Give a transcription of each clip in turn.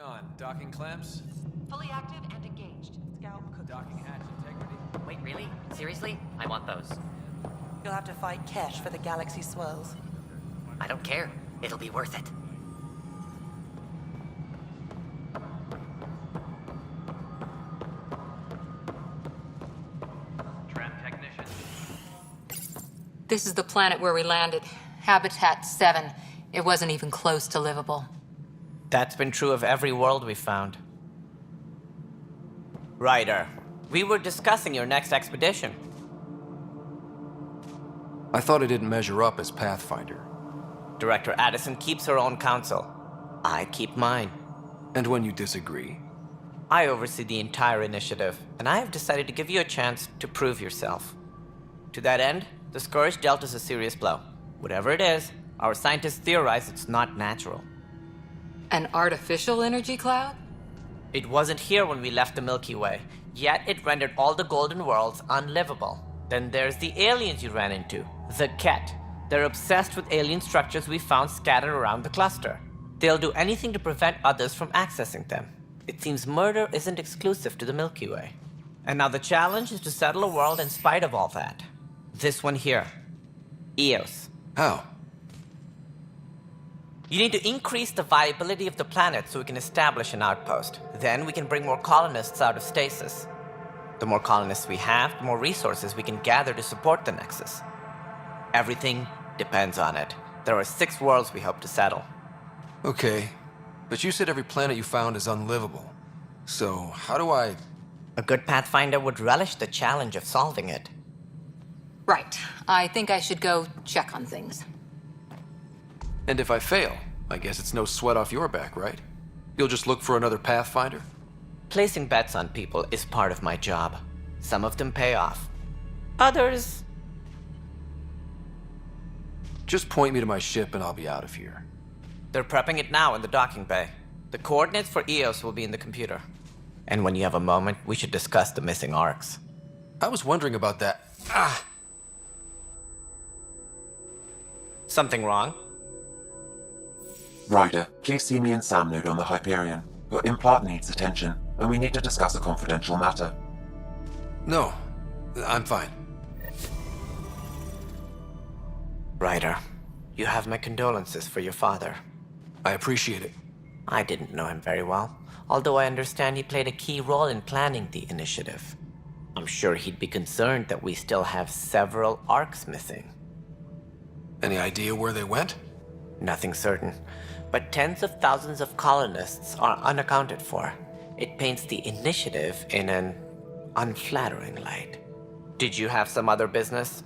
on? Docking clamps? Fully active and engaged. Scalp could. Docking hatch integrity? Wait, really? Seriously? I want those. You'll have to fight Kesh for the galaxy swirls. I don't care. It'll be worth it. Tram technician. This is the planet where we landed. Habitat 7. It wasn't even close to livable. That's been true of every world we've found. Ryder, we were discussing your next expedition. I thought it didn't measure up as Pathfinder. Director Addison keeps her own counsel. I keep mine. And when you disagree? I oversee the entire initiative, and I have decided to give you a chance to prove yourself. To that end, the Scourge dealt us a serious blow. Whatever it is, our scientists theorize it's not natural. An artificial energy cloud? It wasn't here when we left the Milky Way, yet it rendered all the golden worlds unlivable. Then there's the aliens you ran into, the Ket. They're obsessed with alien structures we found scattered around the cluster. They'll do anything to prevent others from accessing them. It seems murder isn't exclusive to the Milky Way. And now the challenge is to settle a world in spite of all that. This one here. Eos. How? You need to increase the viability of the planet so we can establish an outpost. Then we can bring more colonists out of stasis. The more colonists we have, the more resources we can gather to support the Nexus. Everything depends on it. There are 6 worlds we hope to settle. Okay, but you said every planet you found is unlivable. So, how do I... A good Pathfinder would relish the challenge of solving it. Right. I think I should go check on things. And if I fail, I guess it's no sweat off your back, right? You'll just look for another Pathfinder? Placing bets on people is part of my job. Some of them pay off. Others... Just point me to my ship and I'll be out of here. They're prepping it now in the docking bay. The coordinates for Eos will be in the computer. And when you have a moment, we should discuss the missing arcs. I was wondering about that. Something wrong? Ryder, please see me and Sam Node on the Hyperion. Your implant needs attention, and we need to discuss a confidential matter. No, I'm fine. Ryder, you have my condolences for your father. I appreciate it. I didn't know him very well, although I understand he played a key role in planning the initiative. I'm sure he'd be concerned that we still have several arcs missing. Any idea where they went? Nothing certain, but tens of thousands of colonists are unaccounted for. It paints the initiative in an unflattering light. Did you have some other business?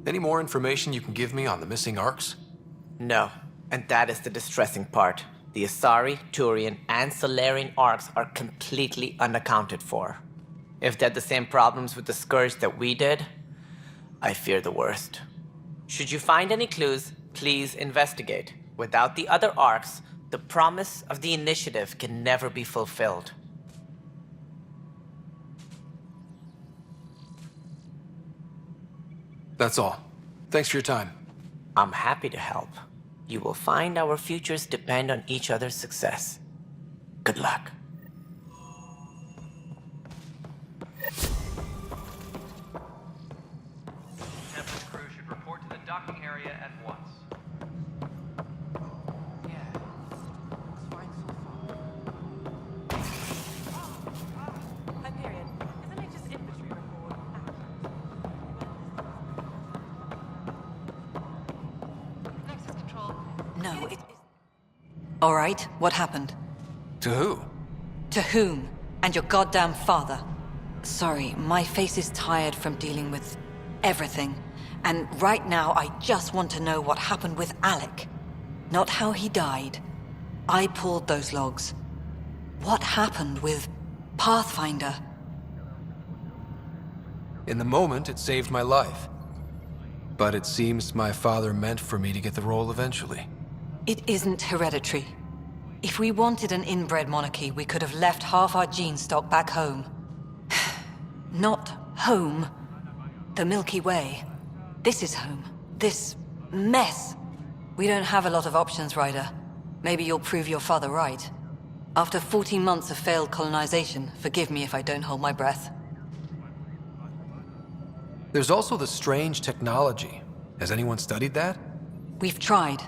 Any more information you can give me on the missing arcs? No, and that is the distressing part. The Asari, Turian, and Solarian arcs are completely unaccounted for. If they had the same problems with the Scourge that we did, I fear the worst. Should you find any clues, please investigate. Without the other arcs, the promise of the initiative can never be fulfilled. That's all. Thanks for your time. I'm happy to help. You will find our futures depend on each other's success. Good luck. Tempest crew should report to the docking area at once. Hyperion, is the latest infantry report accurate? Nexus control. No, it is... All right, what happened? To who? To whom? And your goddamn father. Sorry, my face is tired from dealing with everything. And right now, I just want to know what happened with Alec. Not how he died. I pulled those logs. What happened with Pathfinder? In the moment, it saved my life. But it seems my father meant for me to get the role eventually. It isn't hereditary. If we wanted an inbred monarchy, we could have left half our gene stock back home. Not home. The Milky Way. This is home. This mess. We don't have a lot of options, Ryder. Maybe you'll prove your father right. After 14 months of failed colonization, forgive me if I don't hold my breath. There's also the strange technology. Has anyone studied that? We've tried.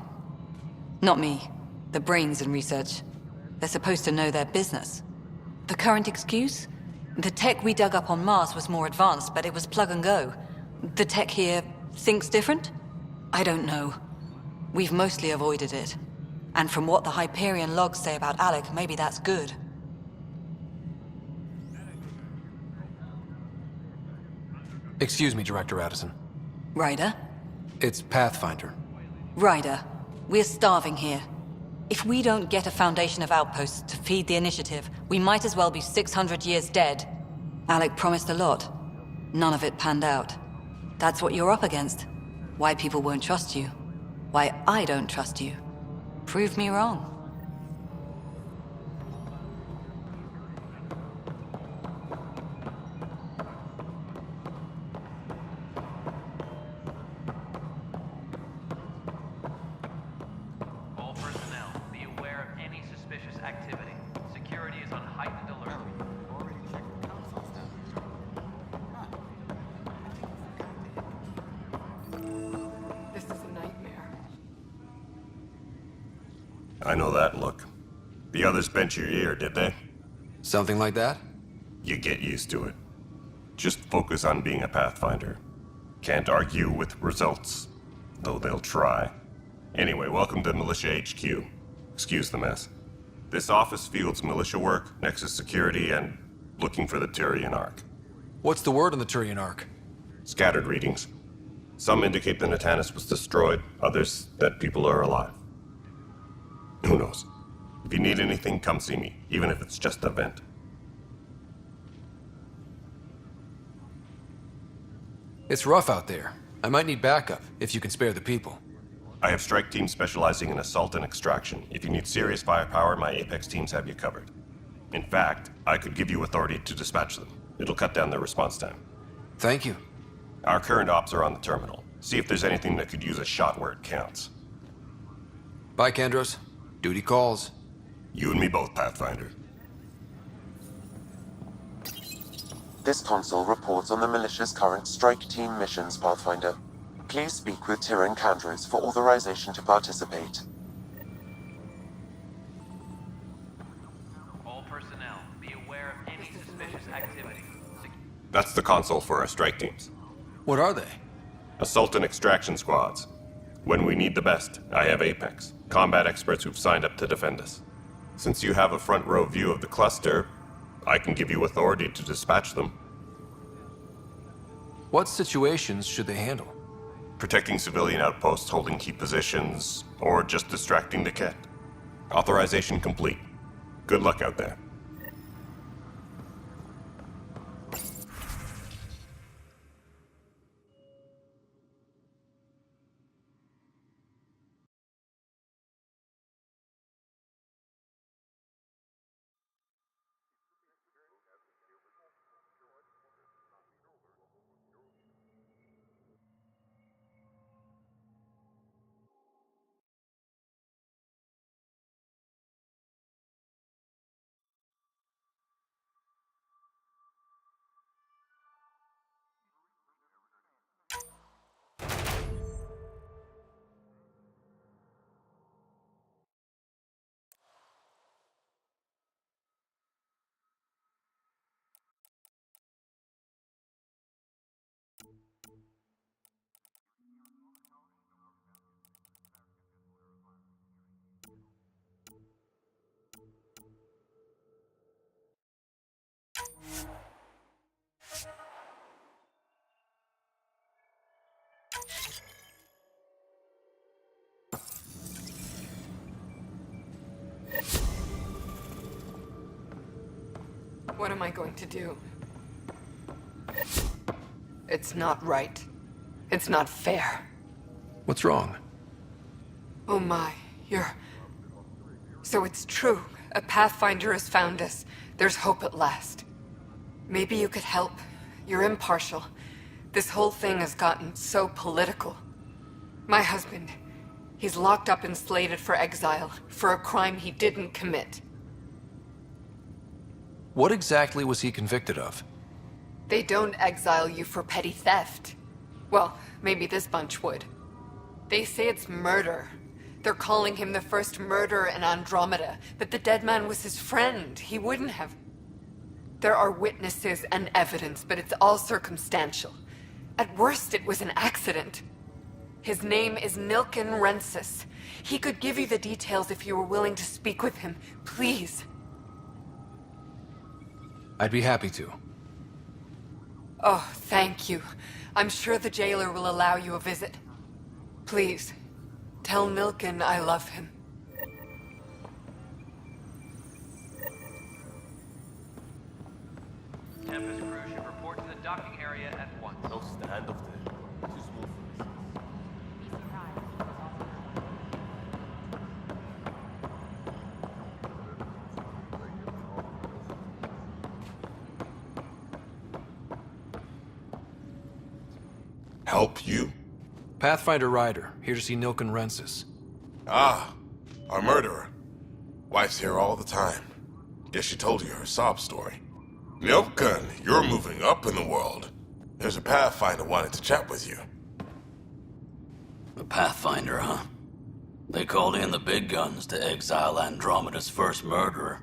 Not me. The brains in research. They're supposed to know their business. The current excuse? The tech we dug up on Mars was more advanced, but it was plug and go. The tech here thinks different? I don't know. We've mostly avoided it. And from what the Hyperion logs say about Alec, maybe that's good. Excuse me, Director Addison. Ryder? It's Pathfinder. Ryder, we're starving here. If we don't get a foundation of outposts to feed the initiative, we might as well be 600 years dead. Alec promised a lot. None of it panned out. That's what you're up against. Why people won't trust you. Why I don't trust you. Prove me wrong. All personnel, be aware of any suspicious activity. Security is on heightened alert. This is a nightmare. I know that look. The others bent your ear, did they? Something like that? You get used to it. Just focus on being a Pathfinder. Can't argue with results, though they'll try. Anyway, welcome to Militia HQ. Excuse the mess. This office fields militia work, Nexus security, and looking for the Turian Ark. What's the word on the Turian Ark? Scattered readings. Some indicate the Natanus was destroyed, others that people are alive. Who knows? If you need anything, come see me, even if it's just a vent. It's rough out there. I might need backup, if you can spare the people. I have strike teams specializing in assault and extraction. If you need serious firepower, my Apex teams have you covered. In fact, I could give you authority to dispatch them. It'll cut down their response time. Thank you. Our current ops are on the terminal. See if there's anything that could use a shot where it counts. Bye, Kendros. Duty calls. You and me both, Pathfinder. This console reports on the militia's current strike team missions, Pathfinder. Please speak with Tyrion Kandros for authorization to participate. All personnel, be aware of any suspicious activity. That's the console for our strike teams. What are they? Assault and extraction squads. When we need the best, I have Apex, combat experts who've signed up to defend us. Since you have a front row view of the cluster, I can give you authority to dispatch them. What situations should they handle? Protecting civilian outposts, holding key positions, or just distracting the Ket. Authorization complete. Good luck out there. What am I going to do? It's not right. It's not fair. What's wrong? Oh my, So it's true. A Pathfinder has found us. There's hope at last. Maybe you could help. You're impartial. This whole thing has gotten so political. My husband, He's locked up and slated for exile for a crime he didn't commit. What exactly was he convicted of? They don't exile you for petty theft. Well, maybe this bunch would. They say it's murder. They're calling him the first murderer in Andromeda, but the dead man was his friend. He wouldn't have... There are witnesses and evidence, but it's all circumstantial. At worst, it was an accident. His name is Nilken Rensis. He could give you the details if you were willing to speak with him. Please. I'd be happy to. Oh, thank you. I'm sure the jailer will allow you a visit. Please, tell Nilken I love him. Tempest crew should report to the docking area at once. Help you? Pathfinder Ryder, here to see Nilken Rensis. Ah, our murderer. Wife's here all the time. Guess she told you her sob story. Nilken, you're moving up in the world. There's a Pathfinder wanted to chat with you. The Pathfinder, huh? They called in the big guns to exile Andromeda's first murderer.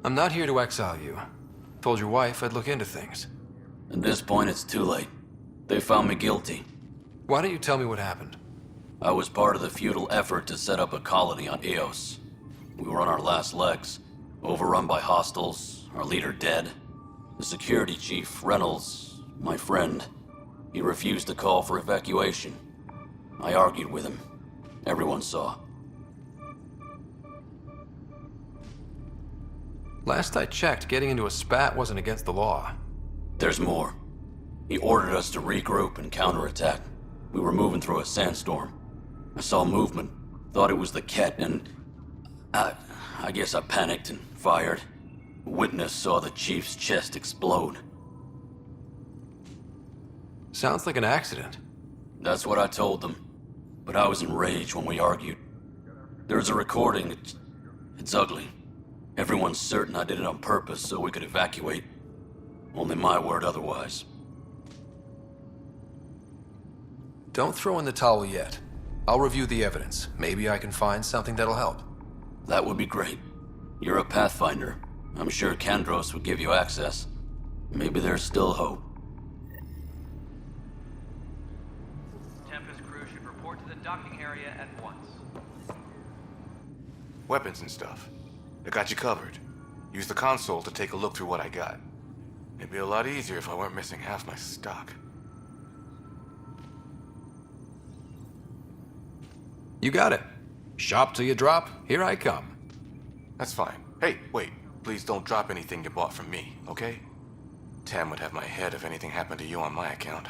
I'm not here to exile you. Told your wife I'd look into things. At this point, it's too late. They found me guilty. Why don't you tell me what happened? I was part of the futile effort to set up a colony on Eos. We were on our last legs, overrun by hostiles, our leader dead. The security chief, Reynolds, my friend, he refused to call for evacuation. I argued with him. Everyone saw. Last I checked, getting into a spat wasn't against the law. There's more. He ordered us to regroup and counterattack. We were moving through a sandstorm. I saw movement, thought it was the Ket, and I guess I panicked and fired. A witness saw the chief's chest explode. Sounds like an accident. That's what I told them. But I was enraged when we argued. There's a recording. It's ugly. Everyone's certain I did it on purpose so we could evacuate. Only my word otherwise. Don't throw in the towel yet. I'll review the evidence. Maybe I can find something that'll help. That would be great. You're a Pathfinder. I'm sure Kandros would give you access. Maybe there's still hope. Tempest crew should report to the docking area at once. Weapons and stuff. I got you covered. Use the console to take a look through what I got. It'd be a lot easier if I weren't missing half my stock. You got it. Shop till you drop, here I come. That's fine. Hey, wait. Please don't drop anything you bought from me, okay? Tam would have my head if anything happened to you on my account.